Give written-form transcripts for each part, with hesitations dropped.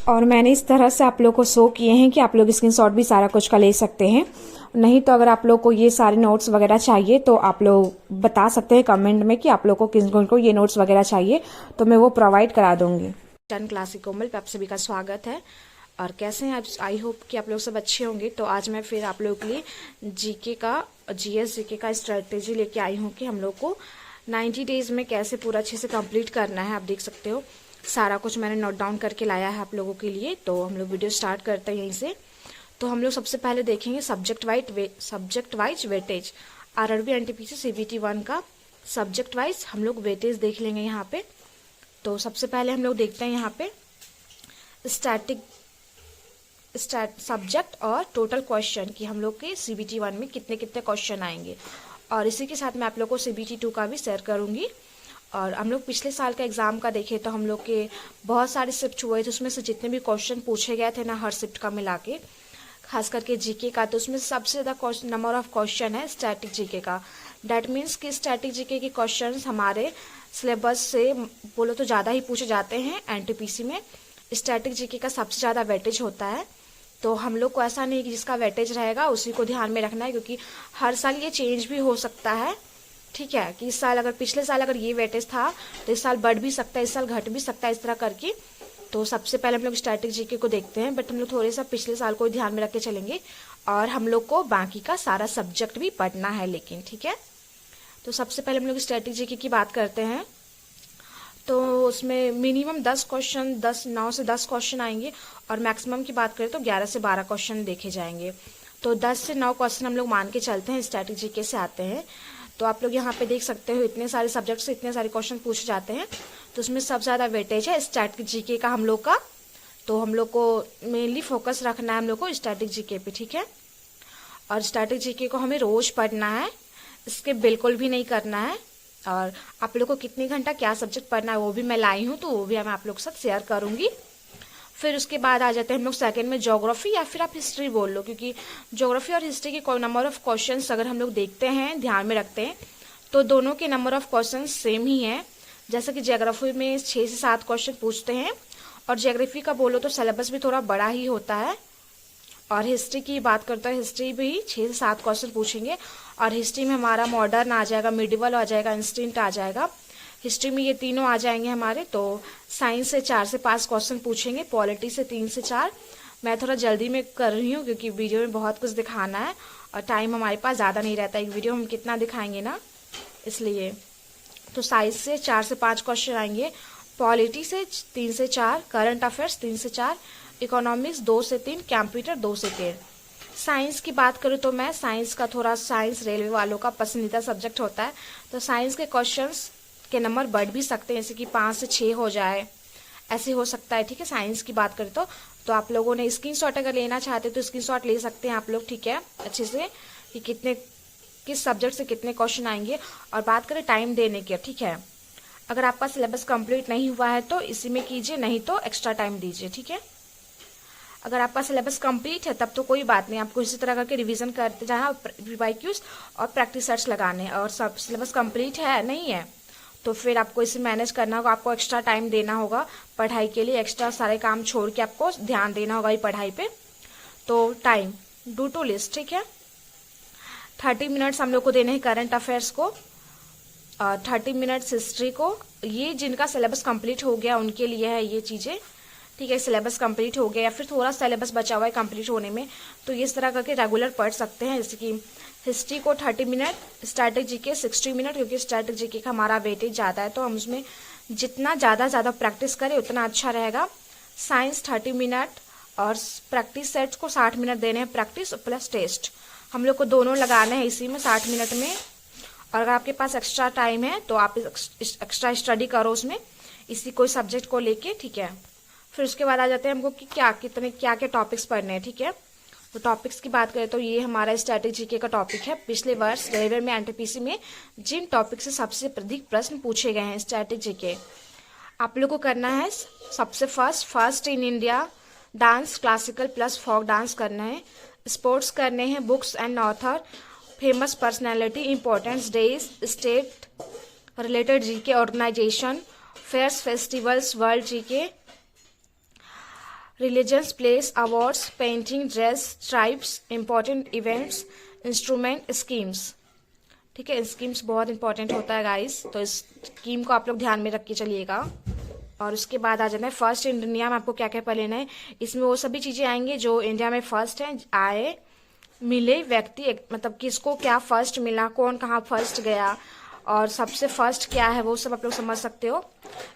और मैंने इस तरह से आप लोग को शो किए हैं कि आप लोग स्क्रीनशॉट भी सारा कुछ का ले सकते हैं। नहीं तो अगर आप लोग को ये सारे नोट्स वगैरह चाहिए तो आप लोग बता सकते हैं कमेंट में कि आप लोग को किन को ये नोट्स वगैरह चाहिए, तो मैं वो प्रोवाइड करा दूंगी। 10 क्लास कोमल पे आप सभी का स्वागत है। और कैसे हैं आप? आई होप कि आप लोग सब अच्छे होंगे। तो आज मैं फिर आप लोगों के लिए जीके का जीएस जीके का स्ट्रेटेजी लेके आई हूँ कि हम लोग को 90 डेज में कैसे पूरा अच्छे से कंप्लीट करना है। आप देख सकते हो सारा कुछ मैंने नोट डाउन करके लाया है आप लोगों के लिए। तो हम लोग वीडियो स्टार्ट करते हैं यहीं से। तो हम लोग सबसे पहले देखेंगे subject wise weightage. RRB NTPC CBT 1 का सब्जेक्ट वाइज हम लोग वेटेज देख लेंगे यहाँ पे। तो सबसे पहले हम लोग देखते हैं यहाँ पे सब्जेक्ट और टोटल क्वेश्चन कि हम लोग के सीबीटी 1 में कितने कितने क्वेश्चन आएंगे। और इसी के साथ मैं आप लोग को सीबीटी 2 का भी शेयर करूंगी। और हम लोग पिछले साल का एग्जाम का देखें तो हम लोग के बहुत सारे शिफ्ट हुए थे, उसमें से जितने भी क्वेश्चन पूछे गए थे ना हर शिफ्ट का मिला के, खास करके जीके का, तो उसमें सबसे ज़्यादा नंबर ऑफ क्वेश्चन है स्टैटिक जीके का। डैट मीन्स कि स्टैटिक जीके के क्वेश्चन हमारे सिलेबस से बोलो तो ज़्यादा ही पूछे जाते हैं। एनटीपीसी में स्टैटिक जीके का सबसे ज़्यादा वेटेज होता है। तो हम लोग को ऐसा नहीं कि जिसका वेटेज रहेगा उसी को ध्यान में रखना है, क्योंकि हर साल ये चेंज भी हो सकता है। ठीक है कि इस साल अगर पिछले साल अगर ये वेटेज था तो इस साल बढ़ भी सकता है, इस साल घट भी सकता है, इस तरह करके। तो सबसे पहले हम लोग स्टैटिक जीके को देखते हैं, बट हम लोग थोड़े सा पिछले साल को ध्यान में रख के चलेंगे। और हम लोग को बाकी का सारा सब्जेक्ट भी पढ़ना है लेकिन, ठीक है। तो सबसे पहले हम लोग स्टैटिक जीके की बात करते हैं। तो उसमें मिनिमम 10 क्वेश्चन 9 से 10 क्वेश्चन आएंगे, और मैक्सिमम की बात करें तो 11 से 12 क्वेश्चन देखे जाएंगे। तो 10 से 9 क्वेश्चन हम लोग मान के चलते हैं स्टैटिक जीके से आते हैं। तो आप लोग यहाँ पे देख सकते हो इतने सारे सब्जेक्ट से इतने सारे क्वेश्चन पूछे जाते हैं। तो उसमें सबसे ज़्यादा वेटेज है स्टैटिक जीके का हम लोग का। तो हम लोग को मेनली फोकस रखना है हम लोग को स्टैटिक जीके पे, ठीक है। और स्टैटिक जीके को हमें रोज पढ़ना है, इसके बिल्कुल भी नहीं करना है। और आप लोग को कितने घंटा क्या सब्जेक्ट पढ़ना है वो भी मैं लाई हूँ, तो वो भी मैं आप लोग के साथ शेयर करूंगी। फिर उसके बाद आ जाते हैं हम लोग सेकंड में ज्योग्राफी, या फिर आप हिस्ट्री बोल लो, क्योंकि ज्योग्राफी और हिस्ट्री के नंबर ऑफ क्वेश्चंस अगर हम लोग देखते हैं ध्यान में रखते हैं तो दोनों के नंबर ऑफ क्वेश्चंस सेम ही है। जैसे कि ज्योग्राफी में 6 से 7 क्वेश्चन पूछते हैं, और ज्योग्राफी का बोलो तो सिलेबस भी थोड़ा बड़ा ही होता है। और हिस्ट्री की बात करते हैं, हिस्ट्री भी 6 से 7 क्वेश्चन पूछेंगे। और हिस्ट्री में हमारा मॉडर्न आ जाएगा, मिडिवल आ जाएगा, इंस्टेंट आ जाएगा। हिस्ट्री में ये तीनों आ जाएंगे हमारे। तो साइंस से 4 से 5 क्वेश्चन पूछेंगे, पॉलिटी से 3 से 4। मैं थोड़ा जल्दी में कर रही हूँ क्योंकि वीडियो में बहुत कुछ दिखाना है और टाइम हमारे पास ज़्यादा नहीं रहता, एक वीडियो हम कितना दिखाएंगे ना, इसलिए। तो साइंस से 4 से 5 क्वेश्चन आएंगे, पॉलिटी से 3 से 4, करंट अफेयर्स 3 से 4, इकोनॉमिक्स 2 से 3, कंप्यूटर 2 से 3। साइंस की बात करूँ तो मैं साइंस का थोड़ा, साइंस रेलवे वालों का पसंदीदा सब्जेक्ट होता है। तो साइंस के क्वेश्चंस के नंबर बढ़ भी सकते हैं, जैसे कि 5 से 6 हो जाए, ऐसे हो सकता है, ठीक है। साइंस की बात करें तो आप लोगों ने स्क्रीनशॉट अगर लेना चाहते तो स्क्रीनशॉट ले सकते हैं आप लोग, ठीक है, अच्छे से, कि किस सब्जेक्ट से कितने क्वेश्चन आएंगे। और बात करें टाइम देने की, ठीक है, अगर आपका सिलेबस कंप्लीट नहीं हुआ है तो इसी में कीजिए, नहीं तो एक्स्ट्रा टाइम दीजिए, ठीक है। अगर आपका सिलेबस कंप्लीट है तब तो कोई बात नहीं, आपको इसी तरह करके रिवीजन करते जाना, रिवाइक्यूज और प्रैक्टिस सेट्स लगाने। और सब सिलेबस कंप्लीट है नहीं है तो फिर आपको इसे मैनेज करना होगा, आपको एक्स्ट्रा टाइम देना होगा पढ़ाई के लिए, एक्स्ट्रा सारे काम छोड़ के आपको ध्यान देना होगा ये पढ़ाई पे। तो टाइम डू टू लिस्ट, ठीक है। 30 मिनट्स हम लोग को देने हैं करंट अफेयर्स को, 30 मिनट्स हिस्ट्री को। ये जिनका सिलेबस कंप्लीट हो गया उनके लिए है ये चीज़ें, ठीक है। सिलेबस कंप्लीट हो गया या फिर थोड़ा सिलेबस बचा हुआ है कंप्लीट होने में, तो इस तरह करके रेगुलर पढ़ सकते हैं। जैसे कि हिस्ट्री को 30 मिनट, स्टैटिक जीके 60 मिनट, क्योंकि स्टैटिक जीके का हमारा वेटेज ज़्यादा है तो हम उसमें जितना ज़्यादा प्रैक्टिस करें उतना अच्छा रहेगा। साइंस 30 मिनट, और प्रैक्टिस सेट्स को 60 मिनट देने हैं, प्रैक्टिस प्लस टेस्ट हम लोग को दोनों लगाने हैं इसी में 60 मिनट में। और अगर आपके पास एक्स्ट्रा टाइम है तो आप एक्स्ट्रा स्टडी करो उसमें, इसी कोई सब्जेक्ट को लेके, ठीक है। फिर उसके बाद आ जाते हैं हमको कि क्या क्या टॉपिक्स पढ़ने हैं, ठीक है। तो टॉपिक्स की बात करें तो ये हमारा स्टैटिक जीके का टॉपिक है। पिछले वर्ष रेलवे में एनटीपीसी में जिन टॉपिक से सबसे अधिक प्रश्न पूछे गए हैं स्टैटिक जीके, आप लोग को करना है सबसे first in India, dance classical plus folk dance करना है, स्पोर्ट्स करने हैं, books and author, famous personality, importance days, state related GK, organisation, fairs festivals, world GK, religions, place, awards, painting, dress, tribes, important events, instrument, schemes. ठीक है, schemes बहुत important होता है guys, तो इस स्कीम को आप लोग ध्यान में रख के चलिएगा। और उसके बाद आ जाना है फर्स्ट इन इंडिया में आपको क्या क्या पढ़ लेना है। इसमें वो सभी चीज़ें आएंगी जो इंडिया में फर्स्ट हैं, आए, मिले, व्यक्ति, मतलब किसको क्या फर्स्ट मिला, कौन कहाँ फर्स्ट गया, और सबसे फर्स्ट क्या है, वो सब आप लोग समझ सकते हो।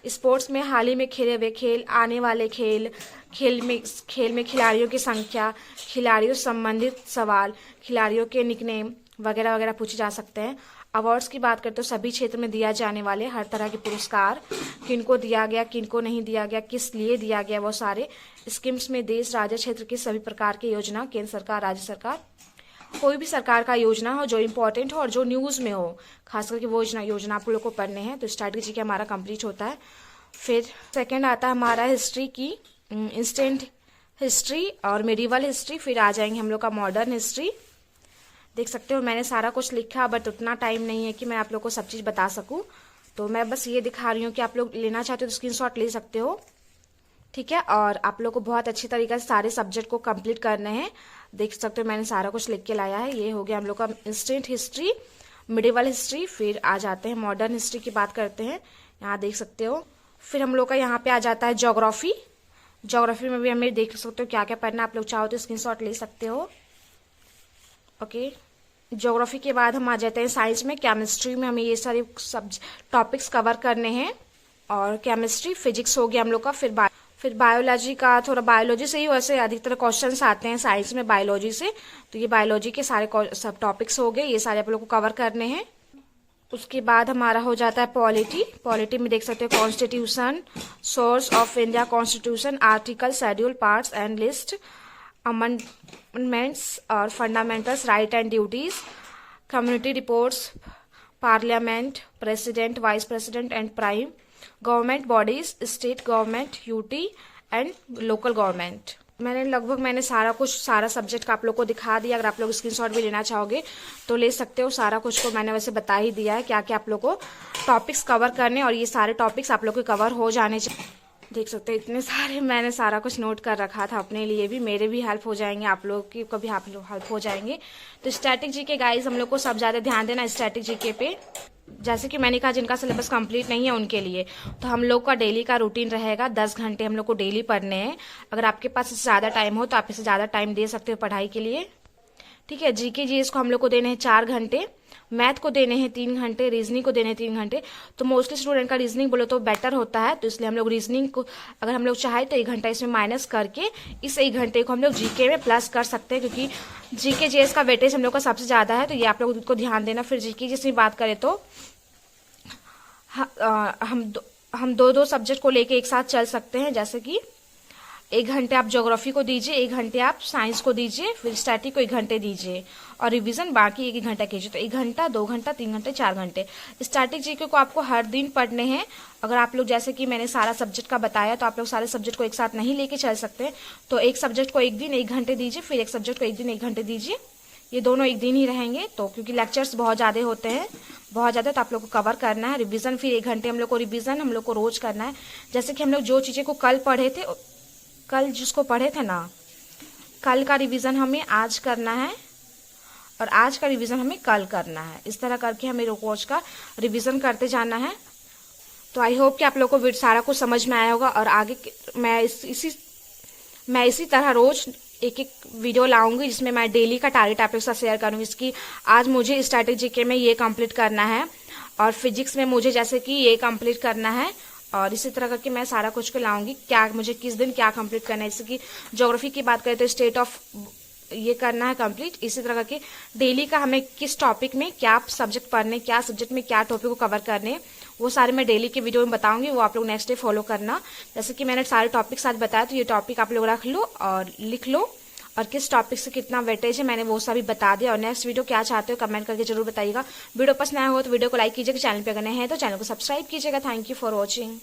स्पोर्ट्स में हाल ही में खेले हुए खेल, आने वाले खेल, खेल में खिलाड़ियों की संख्या, खिलाड़ियों से संबंधित सवाल, खिलाड़ियों के निकनेम वगैरह वगैरह पूछे जा सकते हैं। अवार्ड्स की बात करते हो सभी क्षेत्र में दिया जाने वाले हर तरह के पुरस्कार, किनको दिया गया, किनको नहीं दिया गया, किस लिए दिया गया, वो सारे। स्कीम्स में देश, राज्य, क्षेत्र के सभी प्रकार की योजना, केंद्र सरकार, राज्य सरकार, कोई भी सरकार का योजना हो जो इम्पोर्टेंट हो और जो न्यूज़ में हो, खास करके वो योजना आप लोग को पढ़ने हैं। तो स्ट्रैटेजी के हमारा कंप्लीट होता है। फिर सेकंड आता है हमारा हिस्ट्री की, इंस्टेंट हिस्ट्री और मेडिवल हिस्ट्री। फिर आ जाएंगे हम लोग का मॉडर्न हिस्ट्री। देख सकते हो मैंने सारा कुछ लिखा, बट उतना टाइम नहीं है कि मैं आप लोग को सब चीज़ बता सकूं, तो मैं बस ये दिखा रही हूँ कि आप लोग लेना चाहते हो तो स्क्रीनशॉट ले सकते हो। ठीक है, और आप लोग को बहुत अच्छी तरीके से सारे सब्जेक्ट को कंप्लीट करने हैं। देख सकते हो मैंने सारा कुछ लिख के लाया है। ये हो गया हम लोग का इंस्टेंट हिस्ट्री, मिडिवल हिस्ट्री। फिर आ जाते हैं मॉडर्न हिस्ट्री की बात करते हैं, यहाँ देख सकते हो। फिर हम लोग का यहाँ पे आ जाता है ज्योग्राफी। ज्योग्राफी में भी हमें देख सकते हो क्या क्या पढ़ना, आप लोग चाहो तो स्क्रीनशॉट ले सकते हो। ओके, ज्योग्राफी के बाद हम आ जाते हैं साइंस में। केमिस्ट्री में हमें ये सारे सब टॉपिक्स कवर करने हैं, और केमिस्ट्री, फिजिक्स हो गया हम लोग का। फिर बायोलॉजी का, थोड़ा बायोलॉजी से ही वैसे अधिकतर क्वेश्चंस आते हैं साइंस में बायोलॉजी से, तो ये बायोलॉजी के सारे सब टॉपिक्स हो गए, ये सारे आप लोग को कवर करने हैं। उसके बाद हमारा हो जाता है पॉलिटी। पॉलिटी में देख सकते हो constitution, source of India constitution, article, schedule, parts and list, amendments और fundamentals, right and duties, community reports, parliament, president, vice president and prime, government bodies, state government, UT and local government. मैंने सारा subject का आप लोग को दिखा दिया। अगर आप लोग स्क्रीनशॉट भी लेना चाहोगे तो ले सकते हो। सारा कुछ को मैंने वैसे बता ही दिया है क्या क्या आप लोग को टॉपिक्स कवर करने, और ये सारे टॉपिक्स आप लोग के कवर हो जाने चाहिए। देख सकते हो इतने सारे मैंने सारा कुछ नोट कर रखा था अपने लिए भी, मेरे भी हेल्प हो जाएंगे, आप लोग की कभी आप लोग हेल्प हो जाएंगे। तो स्टैटिक जीके गाइस हम लोग को सब ज़्यादा ध्यान देना स्टैटिक जीके पे। जैसे कि मैंने कहा जिनका सिलेबस कंप्लीट नहीं है उनके लिए तो हम लोग का डेली का रूटीन रहेगा, 10 घंटे हम लोग को डेली पढ़ने हैं। अगर आपके पास इससे ज़्यादा टाइम हो तो आप इससे ज़्यादा टाइम दे सकते हो पढ़ाई के लिए। ठीक है, जीके जीएस को हम लोग को देने हैं 4 घंटे, मैथ को देने हैं 3 घंटे, रीजनिंग को देने हैं 3 घंटे। तो मोस्टली स्टूडेंट का रीजनिंग बोलो तो बेटर होता है, तो इसलिए हम लोग रीजनिंग को अगर हम लोग चाहे तो 1 घंटा इसमें माइनस करके इस 1 घंटे को हम लोग जीके में प्लस कर सकते हैं, क्योंकि जीके जीएस का वेटेज हम लोग का सबसे ज़्यादा है, तो ये आप लोग को ध्यान देना। फिर जीके जीएस में बात करें तो हम दो सब्जेक्ट को लेके एक साथ चल सकते हैं। जैसे कि 1 घंटे आप ज्योग्राफी को दीजिए, 1 घंटे आप साइंस को दीजिए, फिर स्टैटिक को 1 घंटे दीजिए, और रिवीजन बाकी 1 घंटा कीजिए। तो 1 घंटा, 2 घंटा, 3 घंटे, 4 घंटे स्टैटिक जीके को आपको हर दिन पढ़ने हैं। अगर आप लोग जैसे कि मैंने सारा सब्जेक्ट का बताया तो आप लोग सारे सब्जेक्ट को एक साथ नहीं लेके चल सकते, तो एक सब्जेक्ट को एक दिन 1 घंटे दीजिए, फिर एक सब्जेक्ट को एक दिन 1 घंटे दीजिए। ये दोनों एक दिन ही रहेंगे, तो क्योंकि लेक्चर्स बहुत ज़्यादा होते हैं, बहुत ज़्यादा, तो आप लोग को कवर करना है। रिवीजन फिर 1 घंटे हम लोग को रिवीजन हम लोग को रोज करना है। जैसे कि हम लोग जो चीज़ें को कल पढ़े थे, कल जिसको पढ़े थे ना, कल का रिवीजन हमें आज करना है और आज का रिवीजन हमें कल करना है। इस तरह करके हमें रोज का रिवीजन करते जाना है। तो आई होप कि आप लोग को सारा कुछ समझ में आया होगा, और आगे मैं इसी तरह रोज एक वीडियो लाऊंगी जिसमें मैं डेली का टारगेट आप लोग के साथ शेयर करूंगी। इसकी आज मुझे स्टैटिक जीके में ये कंप्लीट करना है, और फिजिक्स में मुझे जैसे कि ये कंप्लीट करना है, और इसी तरह करके मैं सारा कुछ को लाऊंगी क्या मुझे किस दिन क्या कंप्लीट करना है। जैसे कि ज्योग्राफी की बात करें तो स्टेट ऑफ ये करना है कंप्लीट। इसी तरह करके डेली का हमें किस टॉपिक में क्या सब्जेक्ट पढ़ने, क्या सब्जेक्ट में क्या टॉपिक को कवर करने, वो सारे मैं डेली के वीडियो में बताऊंगी, वो आप लोग नेक्स्ट डे फॉलो करना। जैसे कि मैंने सारे टॉपिक साथ बताया, तो ये टॉपिक आप लोग रख लो और लिख लो, और किस टॉपिक से कितना वेटेज है मैंने वो सभी बता दिया। और नेक्स्ट वीडियो क्या चाहते हो कमेंट करके जरूर बताइएगा। वीडियो पसंद आया हो तो वीडियो को लाइक कीजिएगा, चैनल पे अगर नए हैं तो चैनल को सब्सक्राइब कीजिएगा। Thank you for watching.